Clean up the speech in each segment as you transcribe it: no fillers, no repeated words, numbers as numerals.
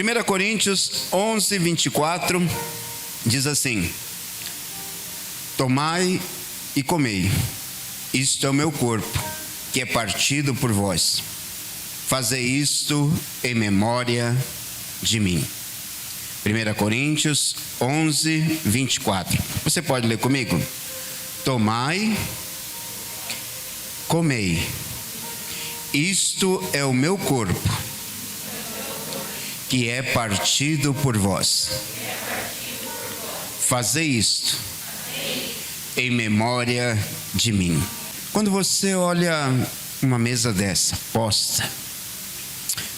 1 Coríntios 11, 24, diz assim: tomai e comei, isto é o meu corpo, que é partido por vós. Fazei isto em memória de mim. 1 Coríntios 11, 24. Você pode ler comigo? Tomai, comei, isto é o meu corpo, que é partido por vós. Fazei isto em memória de mim. Quando você olha uma mesa dessa posta,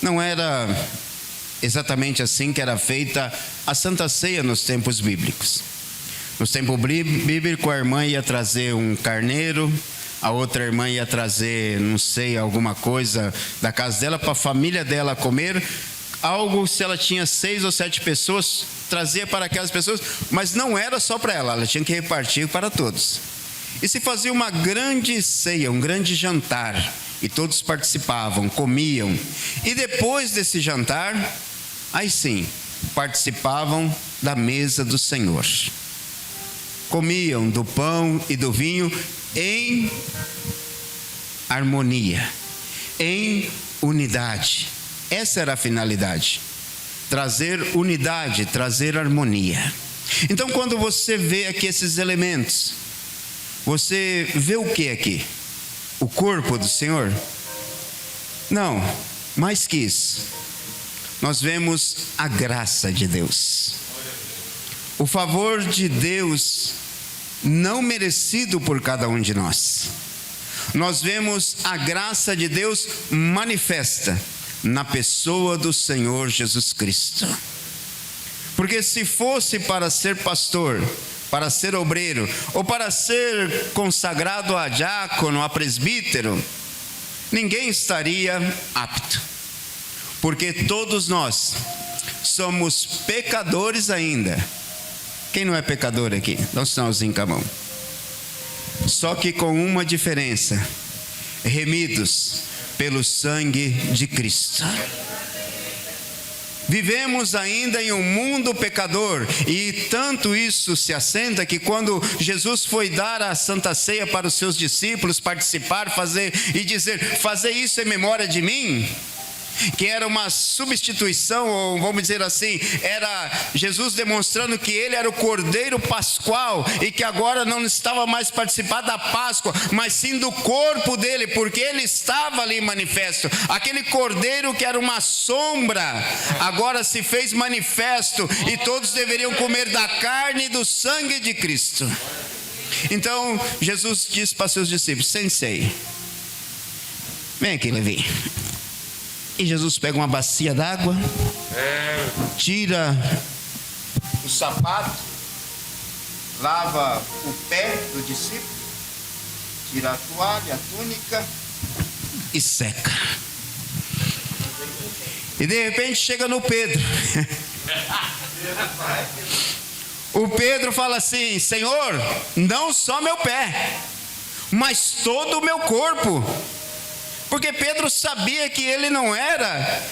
não era exatamente assim que era feita a Santa Ceia nos tempos bíblicos. No tempo bíblico, a irmã ia trazer um carneiro, a outra irmã ia trazer, não sei, alguma coisa da casa dela para a família dela comer. Algo, se ela tinha 6 ou 7 pessoas, trazia para aquelas pessoas, mas não era só para ela tinha que repartir para todos. E se fazia uma grande ceia, um grande jantar, e todos participavam, comiam. E depois desse jantar, aí sim, participavam da mesa do Senhor. Comiam do pão e do vinho em harmonia, em unidade. Essa era a finalidade: trazer unidade, trazer harmonia. Então, quando você vê aqui esses elementos, você vê o que aqui? O corpo do Senhor? Não, mais que isso, nós vemos a graça de Deus, o favor de Deus não merecido por cada um de nós. Nós vemos a graça de Deus manifesta na pessoa do Senhor Jesus Cristo. Porque se fosse para ser pastor, para ser obreiro, ou para ser consagrado a diácono, a presbítero, ninguém estaria apto. Porque todos nós somos pecadores ainda. Quem não é pecador aqui? Dá um sinalzinho com a mão. Só que com uma diferença: remidos pelo sangue de Cristo. Vivemos ainda em um mundo pecador, e tanto isso se assenta que quando Jesus foi dar a Santa Ceia para os seus discípulos participar, fazer e dizer: fazer isso em memória de mim, que era uma substituição, ou vamos dizer assim, era Jesus demonstrando que ele era o Cordeiro Pascual, e que agora não estava mais participando da Páscoa, mas sim do corpo dele, porque ele estava ali manifesto. Aquele Cordeiro que era uma sombra, agora se fez manifesto, e todos deveriam comer da carne e do sangue de Cristo. Então Jesus disse para seus discípulos: sensei, vem aqui, Levi. E Jesus pega uma bacia d'água, tira o sapato, lava o pé do discípulo, tira a toalha, a túnica e seca. E de repente chega no Pedro. O Pedro fala assim: Senhor, não só meu pé, mas todo o meu corpo. Porque Pedro sabia que ele não era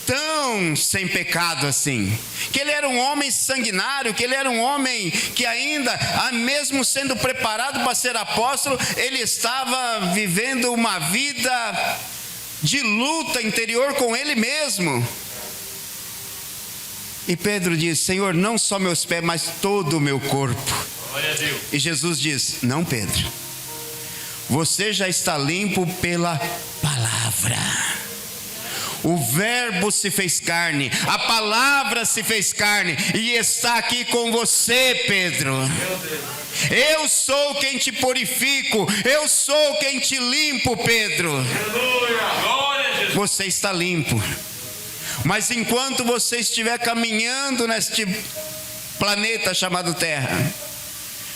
tão sem pecado assim, que ele era um homem sanguinário, que ele era um homem que ainda, mesmo sendo preparado para ser apóstolo, ele estava vivendo uma vida de luta interior com ele mesmo. E Pedro diz: Senhor, não só meus pés, mas todo o meu corpo. E Jesus diz: não, Pedro, você já está limpo pela palavra. O verbo se fez carne, a palavra se fez carne e está aqui com você, Pedro. Eu sou quem te purifico, eu sou quem te limpo, Pedro. Você está limpo. Mas enquanto você estiver caminhando neste planeta chamado Terra,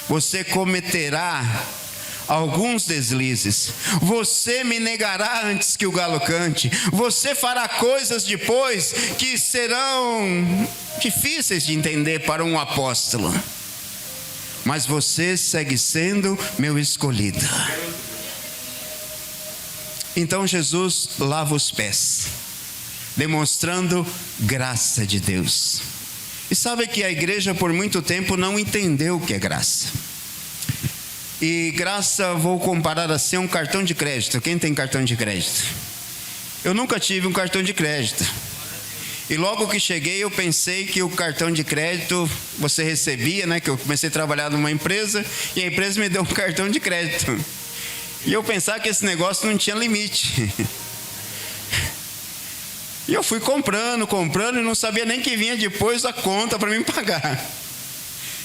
você cometerá alguns deslizes. Você me negará antes que o galo cante. Você fará coisas depois que serão difíceis de entender para um apóstolo. Mas você segue sendo meu escolhido. Então Jesus lava os pés. demonstrando graça de Deus. E sabe que a igreja por muito tempo não entendeu o que é graça. E graça, vou comparar assim, a um cartão de crédito. Quem tem cartão de crédito? Eu nunca tive um cartão de crédito. E logo que cheguei eu pensei que o cartão de crédito você recebia, né? Que eu comecei a trabalhar numa empresa e a empresa me deu um cartão de crédito. E eu pensava que esse negócio não tinha limite. E eu fui comprando e não sabia nem que vinha depois a conta para mim pagar.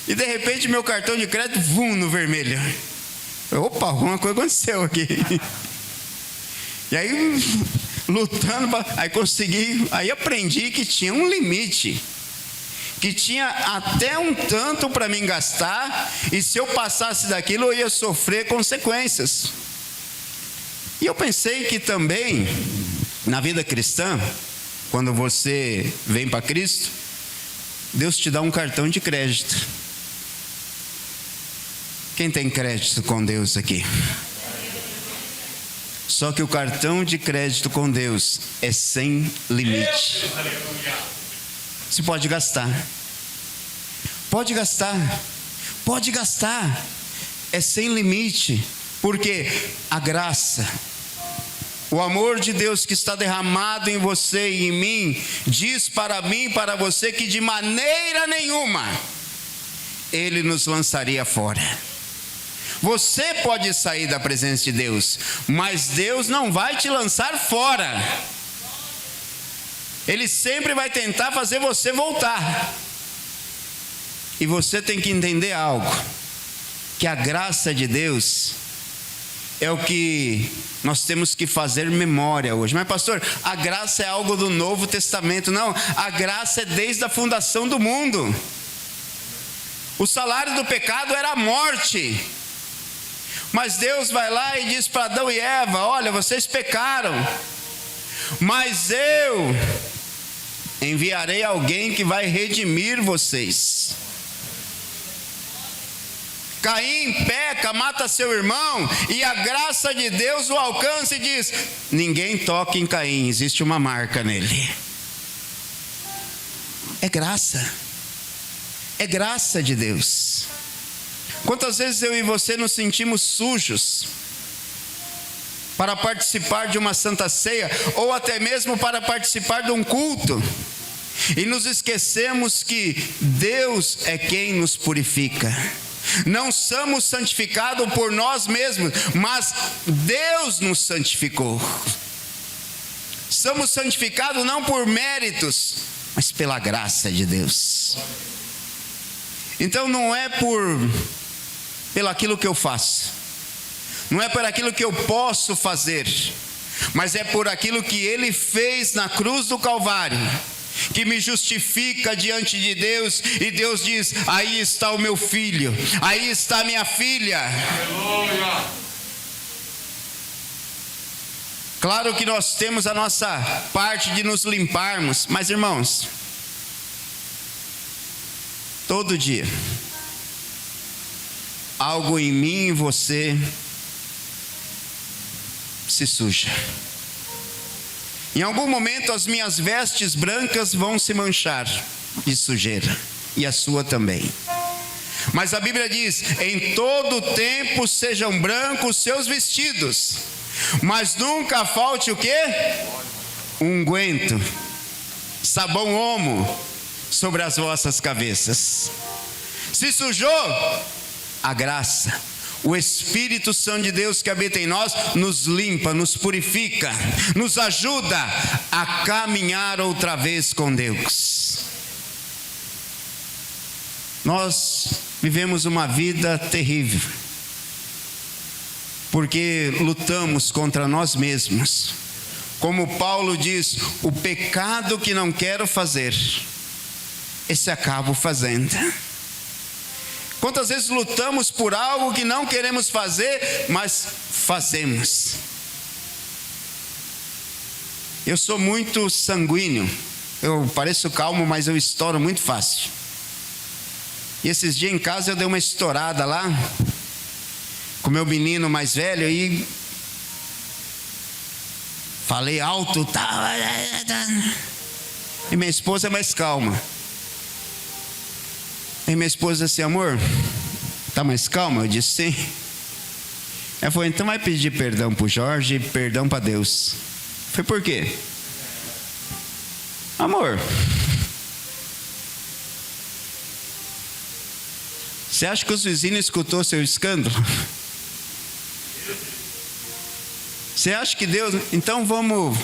E de repente meu cartão de crédito, no vermelho. Opa, alguma coisa aconteceu aqui. E aí, lutando, aí consegui, aí aprendi que tinha um limite. Que tinha até um tanto para mim gastar, e se eu passasse daquilo eu ia sofrer consequências. E eu pensei que também, na vida cristã, quando você vem para Cristo, Deus te dá um cartão de crédito. Quem tem crédito com Deus aqui? Só que o cartão de crédito com Deus é sem limite. Você pode gastar. Pode gastar. Pode gastar. É sem limite. Porque a graça, o amor de Deus que está derramado em você e em mim, diz para mim e para você que de maneira nenhuma Ele nos lançaria fora. Você pode sair da presença de Deus, mas Deus não vai te lançar fora. Ele sempre vai tentar fazer você voltar. E você tem que entender algo, que a graça de Deus é o que nós temos que fazer memória hoje. Mas pastor, a graça é algo do Novo Testamento. Não, a graça é desde a fundação do mundo. O salário do pecado era a morte. Mas Deus vai lá e diz para Adão e Eva: olha, vocês pecaram, mas eu enviarei alguém que vai redimir vocês. Caim peca, mata seu irmão, e a graça de Deus o alcança e diz: ninguém toque em Caim, existe uma marca nele. É graça. É graça de Deus. Quantas vezes eu e você nos sentimos sujos para participar de uma santa ceia, ou até mesmo para participar de um culto, e nos esquecemos que Deus é quem nos purifica. Não somos santificados por nós mesmos, mas Deus nos santificou. Somos santificados não por méritos, mas pela graça de Deus. Então não é pelo aquilo que eu faço, não é por aquilo que eu posso fazer, mas é por aquilo que Ele fez na cruz do Calvário, que me justifica diante de Deus. E Deus diz: aí está o meu filho, aí está a minha filha. Aleluia. Claro que nós temos a nossa parte de nos limparmos, mas irmãos, todo dia algo em mim e em você se suja. Em algum momento as minhas vestes brancas vão se manchar de sujeira, e a sua também. Mas a Bíblia diz: em todo tempo sejam brancos os seus vestidos, mas nunca falte o quê? Unguento, sabão omo sobre as vossas cabeças. Se sujou, a graça, o Espírito Santo de Deus que habita em nós, nos limpa, nos purifica, nos ajuda a caminhar outra vez com Deus. Nós vivemos uma vida terrível, porque lutamos contra nós mesmos. Como Paulo diz: o pecado que não quero fazer, esse acabo fazendo. Quantas vezes lutamos por algo que não queremos fazer, mas fazemos. Eu sou muito sanguíneo. Eu pareço calmo, mas eu estouro muito fácil. E esses dias em casa eu dei uma estourada lá com meu menino mais velho, e falei alto, tá. E minha esposa é mais calma. E minha esposa assim: amor, tá mais calma? Eu disse: sim. Ela falou: então vai pedir perdão para o Jorge e perdão para Deus. Eu falei: por quê? Amor, você acha que os vizinhos escutou seu escândalo? Você acha que Deus... Então vamos...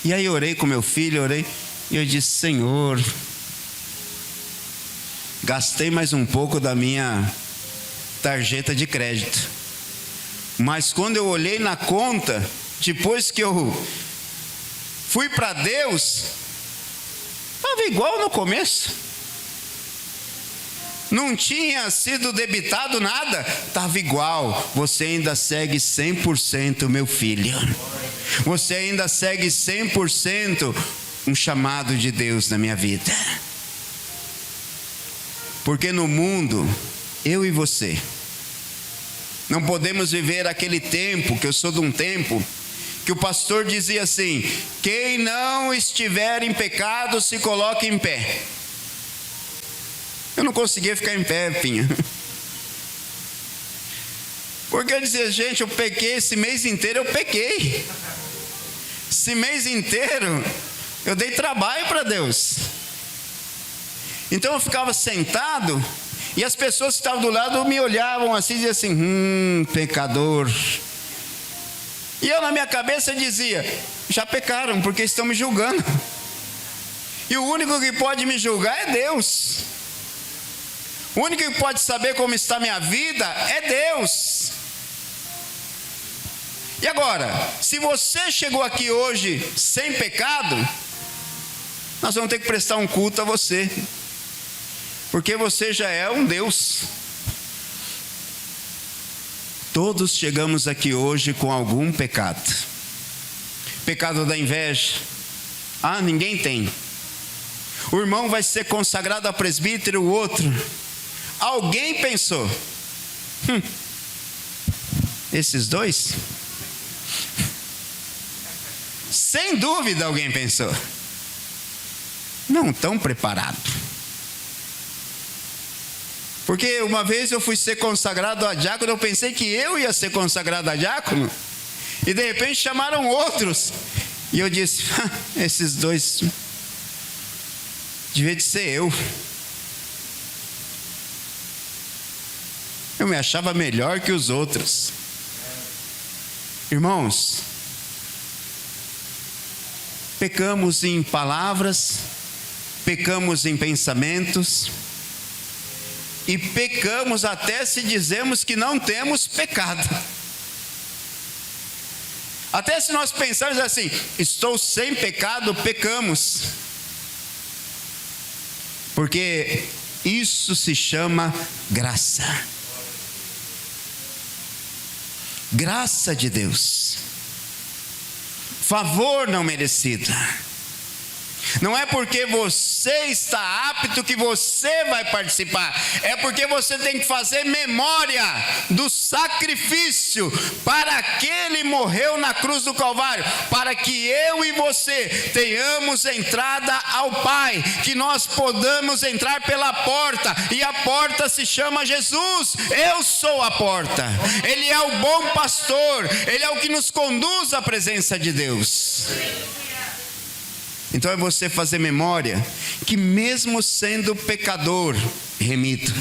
E aí eu orei com meu filho, e eu disse: Senhor, gastei mais um pouco da minha tarjeta de crédito, mas quando eu olhei na conta, depois que eu fui para Deus, estava igual no começo. Não tinha sido debitado nada, estava igual. Você ainda segue 100%, meu filho. Você ainda segue 100% um chamado de Deus na minha vida. Porque no mundo, eu e você, não podemos viver aquele tempo, que eu sou de um tempo, que o pastor dizia assim: quem não estiver em pecado, se coloque em pé. Eu não conseguia ficar em pé, Pinha. Porque eu dizia: gente, eu pequei esse mês inteiro, eu pequei. Esse mês inteiro, eu dei trabalho para Deus. Então eu ficava sentado, e as pessoas que estavam do lado me olhavam assim, e diziam assim: pecador. E eu na minha cabeça dizia: já pecaram, porque estão me julgando. E o único que pode me julgar é Deus. O único que pode saber como está minha vida é Deus. E agora, se você chegou aqui hoje sem pecado, nós vamos ter que prestar um culto a você, porque você já é um Deus. Todos chegamos aqui hoje com algum pecado. Pecado da inveja. Ninguém tem. O irmão vai ser consagrado a presbítero, o outro. Alguém pensou: esses dois? Sem dúvida alguém pensou. Não estão preparados. Porque uma vez eu fui ser consagrado a diácono, eu pensei que eu ia ser consagrado a diácono, e de repente chamaram outros, e eu disse: esses dois, devia de ser eu. Eu me achava melhor que os outros. Irmãos, pecamos em palavras, pecamos em pensamentos, e pecamos até se dizemos que não temos pecado. Até se nós pensarmos assim: estou sem pecado, pecamos. Porque isso se chama graça. Graça de Deus, favor não merecido. Não é porque você está apto que você vai participar, é porque você tem que fazer memória do sacrifício para aquele morreu na cruz do Calvário, para que eu e você tenhamos entrada ao Pai, que nós podamos entrar pela porta, e a porta se chama Jesus. Eu sou a porta, Ele é o bom pastor, Ele é o que nos conduz à presença de Deus. Então é você fazer memória que mesmo sendo pecador, remito,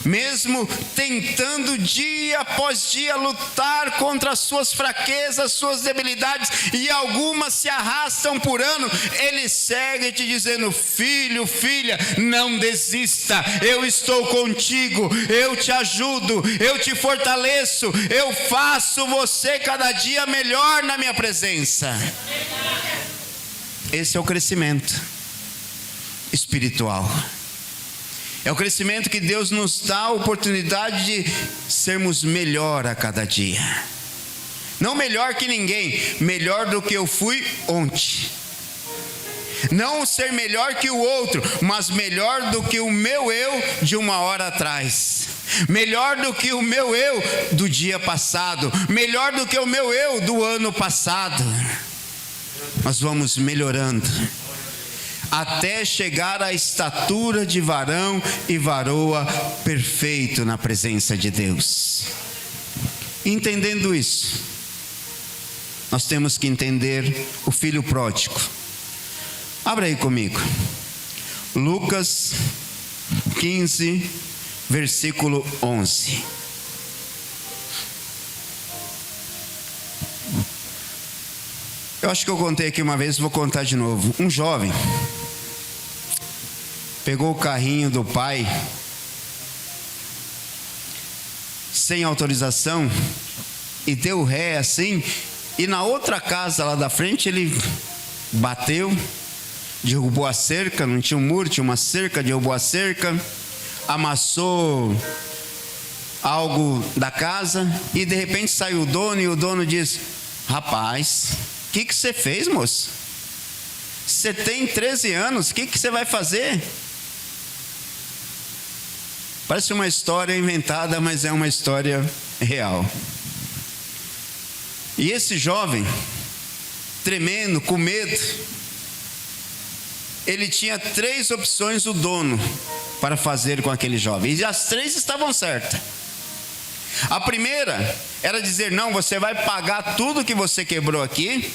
mesmo tentando dia após dia lutar contra as suas fraquezas, suas debilidades, e algumas se arrastam por ano, Ele segue te dizendo: filho, filha, não desista, eu estou contigo, eu te ajudo, eu te fortaleço, eu faço você cada dia melhor na minha presença. Esse é o crescimento espiritual. É o crescimento que Deus nos dá a oportunidade de sermos melhor a cada dia. Não melhor que ninguém, melhor do que eu fui ontem. Não ser melhor que o outro, mas melhor do que o meu eu de uma hora atrás. melhor do que o meu eu do dia passado, melhor do que o meu eu do ano passado. Nós vamos melhorando até chegar à estatura de varão e varoa perfeito na presença de Deus. Entendendo isso, nós temos que entender o filho pródigo. Abra aí comigo, Lucas 15, versículo 11. Eu acho que eu contei aqui uma vez, vou contar de novo. Um jovem pegou o carrinho do pai sem autorização e deu ré assim, e na outra casa lá da frente ele bateu, derrubou a cerca, não tinha um muro, tinha uma cerca, derrubou a cerca, amassou algo da casa, e de repente saiu o dono, e o dono diz: rapaz, o que você fez, moço? Você tem 13 anos, o que você vai fazer? Parece uma história inventada, mas é uma história real. E esse jovem, tremendo, com medo, ele tinha 3 opções, o dono, para fazer com aquele jovem, e as 3 estavam certas. A primeira era dizer: não, você vai pagar tudo que você quebrou aqui,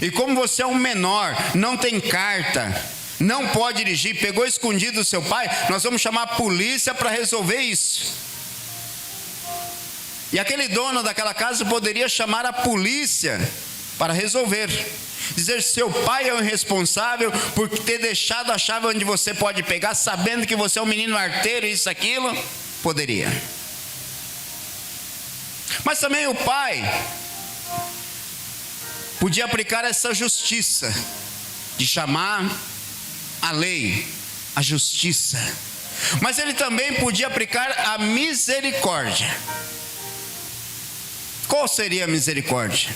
e como você é um menor, não tem carta, não pode dirigir, pegou escondido o seu pai, nós vamos chamar a polícia para resolver isso. E aquele dono daquela casa poderia chamar a polícia para resolver, dizer: seu pai é o responsável por ter deixado a chave onde você pode pegar, sabendo que você é um menino arteiro, isso, aquilo. Poderia. Mas também o pai podia aplicar essa justiça, de chamar a lei, a justiça. Mas ele também podia aplicar a misericórdia. Qual seria a misericórdia?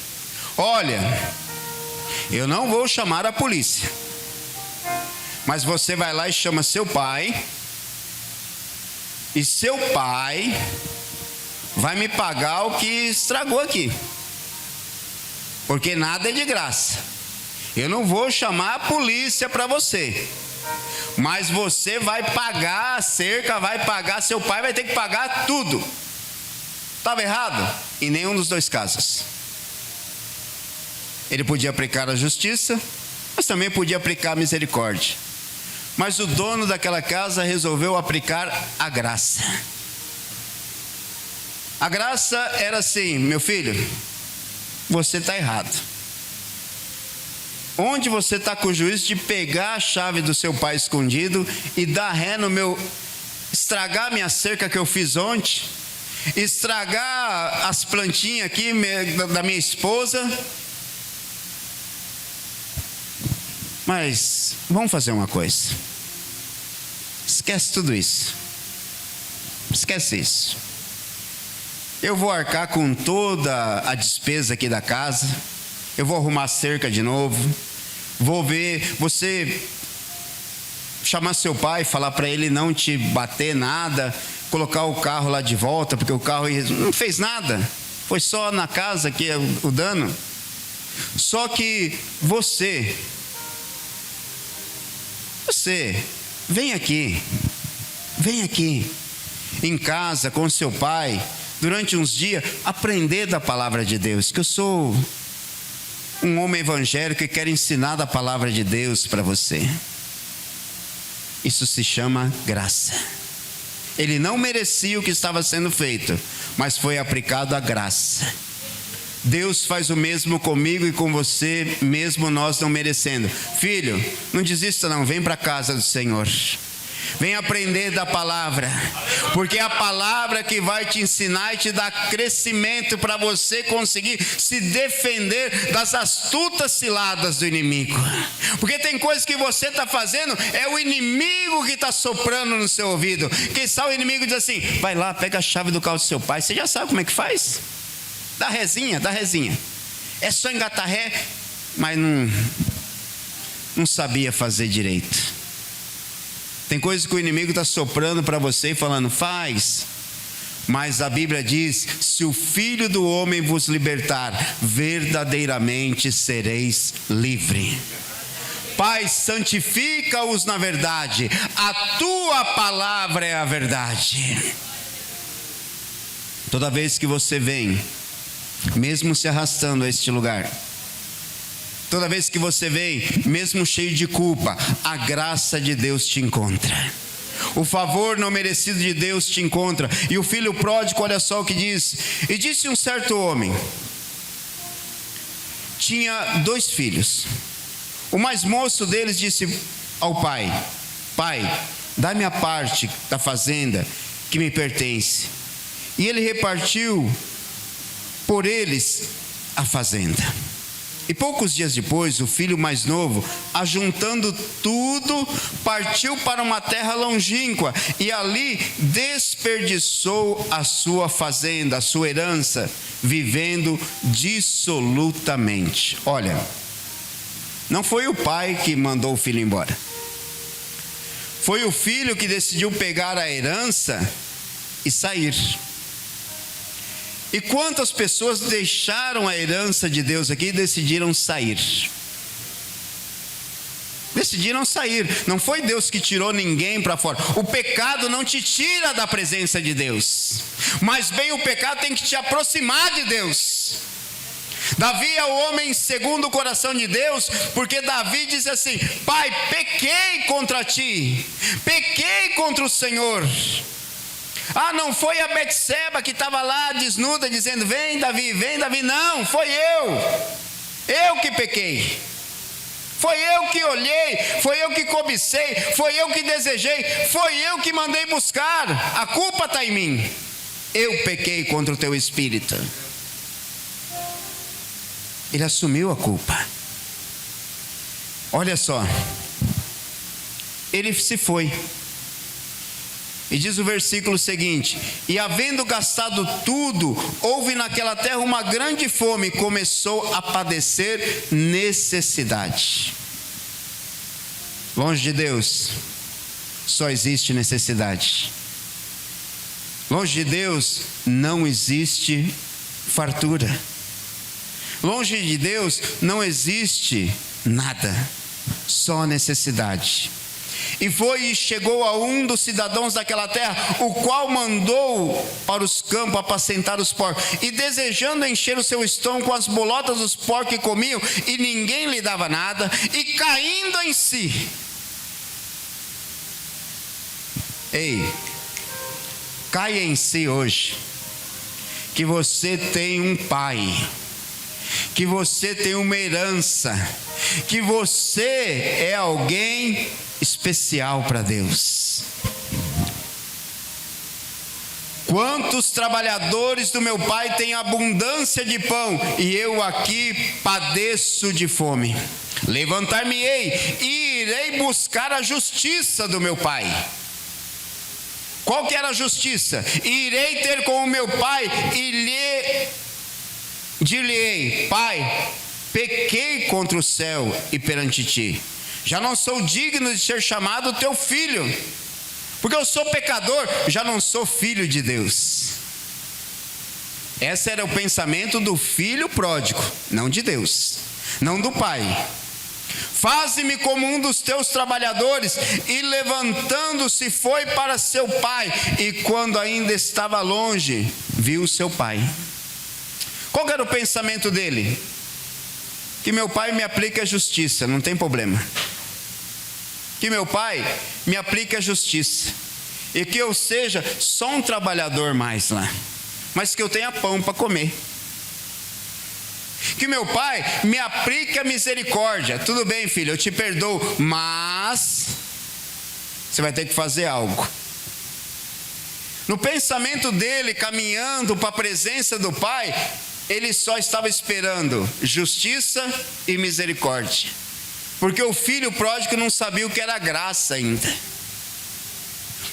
Olha, eu não vou chamar a polícia, mas você vai lá e chama seu pai, e seu pai vai me pagar o que estragou aqui, porque nada é de graça. Eu não vou chamar a polícia para você, mas você vai pagar a cerca, vai pagar, seu pai vai ter que pagar tudo. Estava errado? Em nenhum dos 2 casos. Ele podia aplicar a justiça, mas também podia aplicar a misericórdia. Mas o dono daquela casa resolveu aplicar a graça. A graça era assim: meu filho, você está errado. Onde você está com o juízo de pegar a chave do seu pai escondido e dar ré no meu, estragar minha cerca que eu fiz ontem, estragar as plantinhas aqui da minha esposa. Mas vamos fazer uma coisa, esquece tudo isso, esquece isso. Eu vou arcar com toda a despesa aqui da casa, eu vou arrumar a cerca de novo, vou ver, você chamar seu pai, falar para ele não te bater nada, colocar o carro lá de volta, porque o carro não fez nada, foi só na casa que é o dano. Só que você vem aqui em casa com seu pai, durante uns dias, aprender da palavra de Deus, que eu sou um homem evangélico e quero ensinar da palavra de Deus para você. Isso se chama graça. Ele não merecia o que estava sendo feito, mas foi aplicado a graça. Deus faz o mesmo comigo e com você, mesmo nós não merecendo. Filho, não desista não, vem para a casa do Senhor. Vem aprender da palavra, porque é a palavra que vai te ensinar e te dar crescimento para você conseguir se defender das astutas ciladas do inimigo. Porque tem coisas que você está fazendo, é o inimigo que está soprando no seu ouvido. Quem sabe o inimigo diz assim: vai lá, pega a chave do carro do seu pai. Você já sabe como é que faz? Dá rezinha. É só engatar ré, mas não sabia fazer direito. Tem coisas que o inimigo está soprando para você e falando: faz, Mas a Bíblia diz: se o Filho do Homem vos libertar, verdadeiramente sereis livres. Pai, santifica-os na verdade, a tua palavra é a verdade. Toda vez que você vem, mesmo se arrastando a este lugar, toda vez que você vem, mesmo cheio de culpa, a graça de Deus te encontra. O favor não merecido de Deus te encontra. E o filho pródigo, olha só o que diz: e disse um certo homem, tinha 2 filhos. O mais moço deles disse ao pai: pai, dá-me a parte da fazenda que me pertence. E ele repartiu por eles a fazenda. E poucos dias depois, o filho mais novo, ajuntando tudo, partiu para uma terra longínqua e ali desperdiçou a sua fazenda, a sua herança, vivendo dissolutamente. Olha, não foi o pai que mandou o filho embora. Foi o filho que decidiu pegar a herança e sair. E quantas pessoas deixaram a herança de Deus aqui e decidiram sair? Decidiram sair. Não foi Deus que tirou ninguém para fora. O pecado não te tira da presença de Deus, mas bem o pecado tem que te aproximar de Deus. Davi é o homem segundo o coração de Deus, porque Davi diz assim: pai, pequei contra ti, pequei contra o Senhor. Ah, não foi a Betseba que estava lá desnuda dizendo: vem Davi, vem Davi. Não, foi eu que pequei. Foi eu que olhei, foi eu que cobicei, foi eu que desejei, foi eu que mandei buscar. A culpa está em mim. Eu pequei contra o teu espírito. Ele assumiu a culpa. Olha só, ele se foi. E diz o versículo seguinte: e havendo gastado tudo, houve naquela terra uma grande fome, e começou a padecer necessidade. Longe de Deus, só existe necessidade. Longe de Deus, não existe fartura. Longe de Deus, não existe nada, só necessidade. E foi e chegou a um dos cidadãos daquela terra, o qual mandou para os campos apacentar os porcos, e desejando encher o seu estômago com as bolotas dos porcos que comiam, e ninguém lhe dava nada, e caindo em si. Ei, caia em si hoje, que você tem um pai, que você tem uma herança, que você é alguém especial para Deus. Quantos trabalhadores do meu pai têm abundância de pão, e eu aqui padeço de fome. Levantar-me-ei e irei buscar a justiça do meu pai. Qual que era a justiça? Irei ter com o meu pai e lhe dir-lhe-ei: pai, pequei contra o céu e perante ti, já não sou digno de ser chamado teu filho, porque eu sou pecador, já não sou filho de Deus. Esse era o pensamento do filho pródigo, não de Deus, não do pai. Faze-me como um dos teus trabalhadores. E levantando-se foi para seu pai, e quando ainda estava longe, viu seu pai. Qual era o pensamento dele? Que meu pai me aplique a justiça, não tem problema. Que meu pai me aplique a justiça, e que eu seja só um trabalhador mais lá, mas que eu tenha pão para comer. Que meu pai me aplique a misericórdia. Tudo bem, filho, eu te perdoo, mas você vai ter que fazer algo. No pensamento dele, caminhando para a presença do pai, ele só estava esperando justiça e misericórdia, porque o filho pródigo não sabia o que era graça ainda.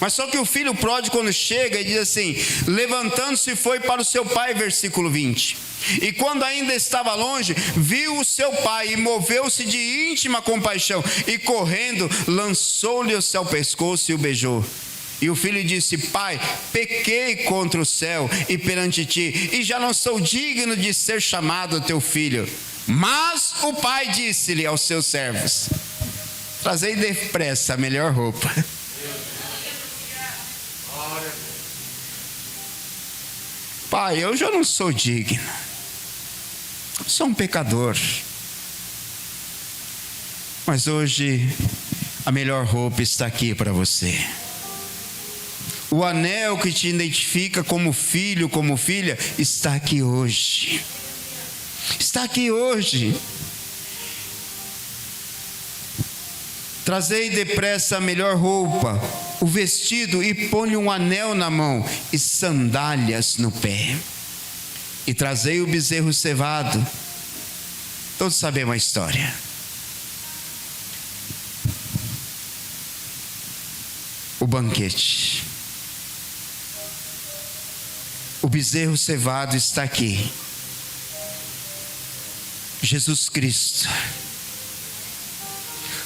Mas só que o filho pródigo, quando chega e diz assim: levantando-se foi para o seu pai, versículo 20, e quando ainda estava longe, viu o seu pai, e moveu-se de íntima compaixão, e correndo, lançou-lhe o seu pescoço e o beijou. E o filho disse: pai, pequei contra o céu e perante ti, e já não sou digno de ser chamado teu filho. Mas o pai disse-lhe aos seus servos: trazei depressa a melhor roupa. Pai, eu já não sou digno, sou um pecador. Mas hoje a melhor roupa está aqui para você. O anel que te identifica como filho, como filha, está aqui hoje. Está aqui hoje. Trazei depressa a melhor roupa, o vestido, e põe um anel na mão e sandálias no pé. E trazei o bezerro cevado. Todos sabemos a história. O banquete. O bezerro cevado está aqui. Jesus Cristo.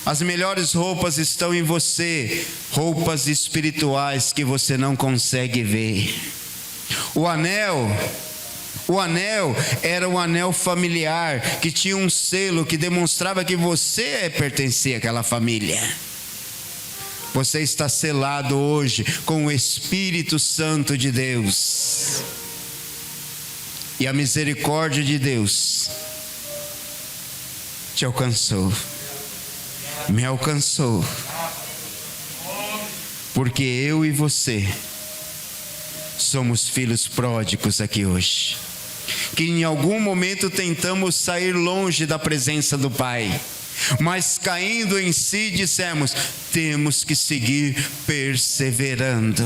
As melhores roupas estão em você, roupas espirituais que você não consegue ver. O anel era um anel familiar que tinha um selo que demonstrava que você pertencia àquela família. Você está selado hoje com o Espírito Santo de Deus. E a misericórdia de Deus te alcançou. Me alcançou. Porque eu e você somos filhos pródigos aqui hoje. Que em algum momento tentamos sair longe da presença do Pai. Mas caindo em si dissemos: temos que seguir perseverando.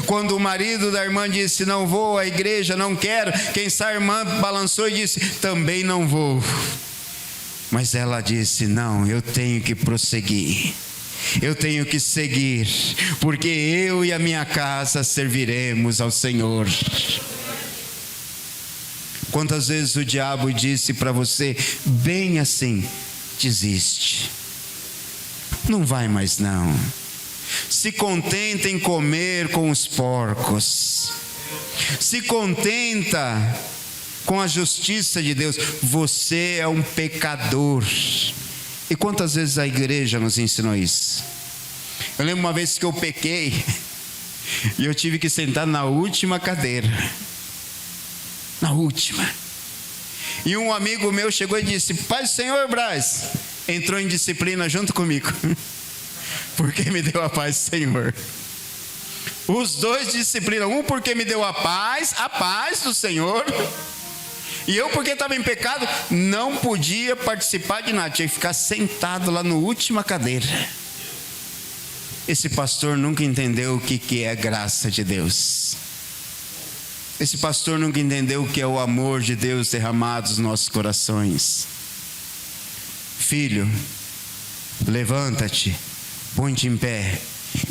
Quando o marido da irmã disse: não vou à igreja, não quero, quem sabe a irmã balançou e disse: também não vou. Mas ela disse: não, eu tenho que prosseguir, eu tenho que seguir, porque eu e a minha casa serviremos ao Senhor. Quantas vezes o diabo disse para você, bem assim: desiste, não vai mais não, se contenta em comer com os porcos, se contenta com a justiça de Deus, você é um pecador. E quantas vezes a igreja nos ensinou isso? Eu lembro uma vez que eu pequei e eu tive que sentar na última cadeira, na última. E um amigo meu chegou e disse: Pai do Senhor, Braz, entrou em disciplina junto comigo, porque me deu a paz do Senhor. Os dois disciplinam, um porque me deu a paz do Senhor, e eu porque estava em pecado, não podia participar de nada, tinha que ficar sentado lá na última cadeira. Esse pastor nunca entendeu o que é a graça de Deus. Esse pastor nunca entendeu o que é o amor de Deus derramado nos nossos corações. Filho, levanta-te, põe-te em pé,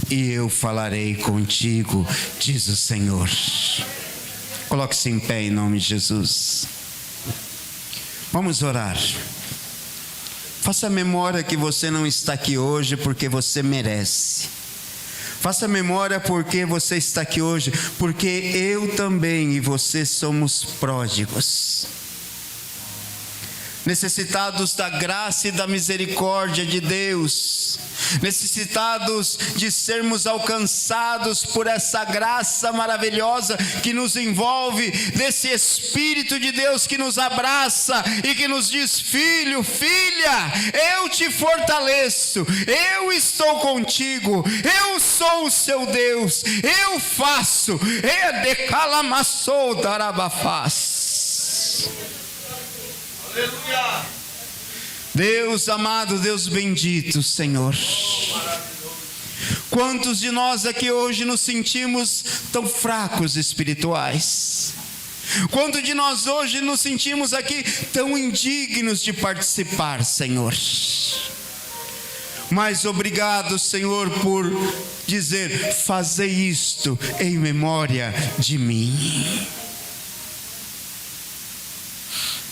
e eu falarei contigo, diz o Senhor. Coloque-se em pé em nome de Jesus. Vamos orar. Faça memória que você não está aqui hoje porque você merece. Faça memória porque você está aqui hoje, porque eu também e você somos pródigos, necessitados da graça e da misericórdia de Deus, necessitados de sermos alcançados por essa graça maravilhosa que nos envolve, desse Espírito de Deus que nos abraça e que nos diz: filho, filha, eu te fortaleço, eu estou contigo, eu sou o seu Deus, eu faço, decalamassou darabafaz. Aleluia. Deus amado, Deus bendito, Senhor. Quantos de nós aqui hoje nos sentimos tão fracos espirituais? Quantos de nós hoje nos sentimos aqui tão indignos de participar, Senhor? Mas obrigado, Senhor, por dizer: fazei isto em memória de mim.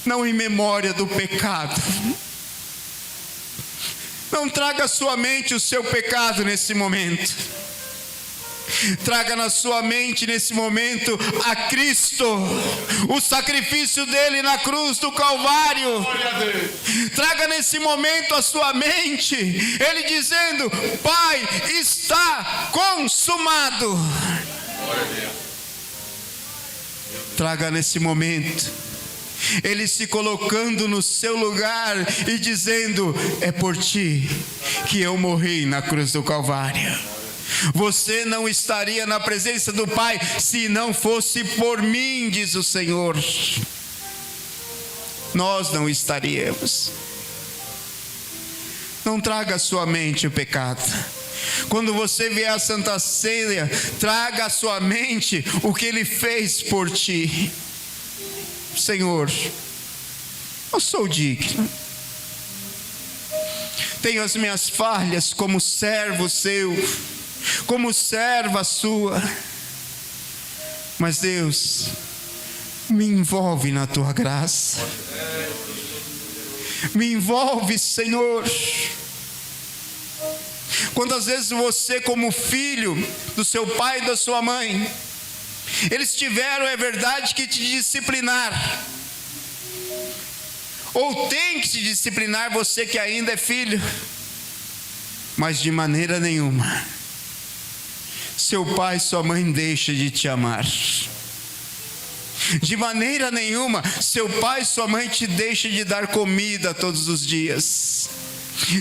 Não em memória do pecado. Não traga à sua mente o seu pecado nesse momento. Traga na sua mente nesse momento a Cristo, o sacrifício dele na cruz do Calvário. Traga nesse momento a sua mente, ele dizendo: Pai, está consumado. Traga nesse momento ele se colocando no seu lugar e dizendo: é por ti que eu morri na cruz do Calvário. Você não estaria na presença do Pai se não fosse por mim, diz o Senhor. Nós não estaríamos. Não traga à sua mente o pecado. Quando você vier à Santa Ceia, traga à sua mente o que Ele fez por ti. Senhor, eu sou digno. Tenho as minhas falhas como servo seu, como serva sua. Mas Deus, me envolve na tua graça. Me envolve, Senhor. Quantas vezes você, como filho do seu pai e da sua mãe, eles tiveram, é verdade, que te disciplinar, ou tem que te disciplinar, você que ainda é filho, mas de maneira nenhuma seu pai e sua mãe deixam de te amar. De maneira nenhuma seu pai e sua mãe te deixam de dar comida todos os dias.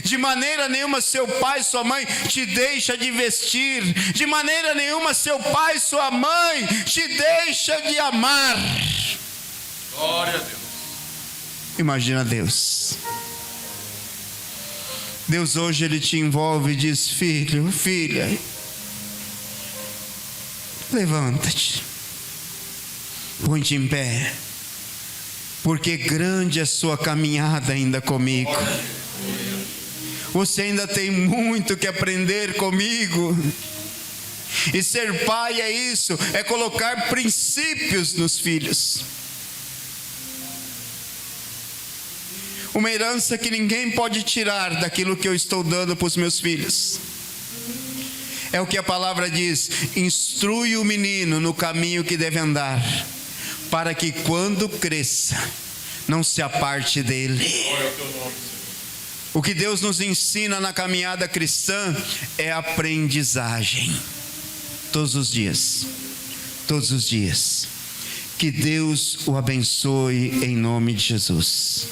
De maneira nenhuma seu pai e sua mãe te deixa de vestir. De maneira nenhuma seu pai e sua mãe te deixa de amar. Glória a Deus. Imagina Deus. Deus hoje Ele te envolve e diz: filho, filha, levanta-te, põe-te em pé, porque grande é a sua caminhada ainda comigo. Você ainda tem muito que aprender comigo. E ser pai é isso, é colocar princípios nos filhos. Uma herança que ninguém pode tirar daquilo que eu estou dando para os meus filhos. É o que a palavra diz: instrui o menino no caminho que deve andar, para que quando cresça, não se aparte dele. O que Deus nos ensina na caminhada cristã é aprendizagem. Todos os dias. Todos os dias. Que Deus o abençoe em nome de Jesus.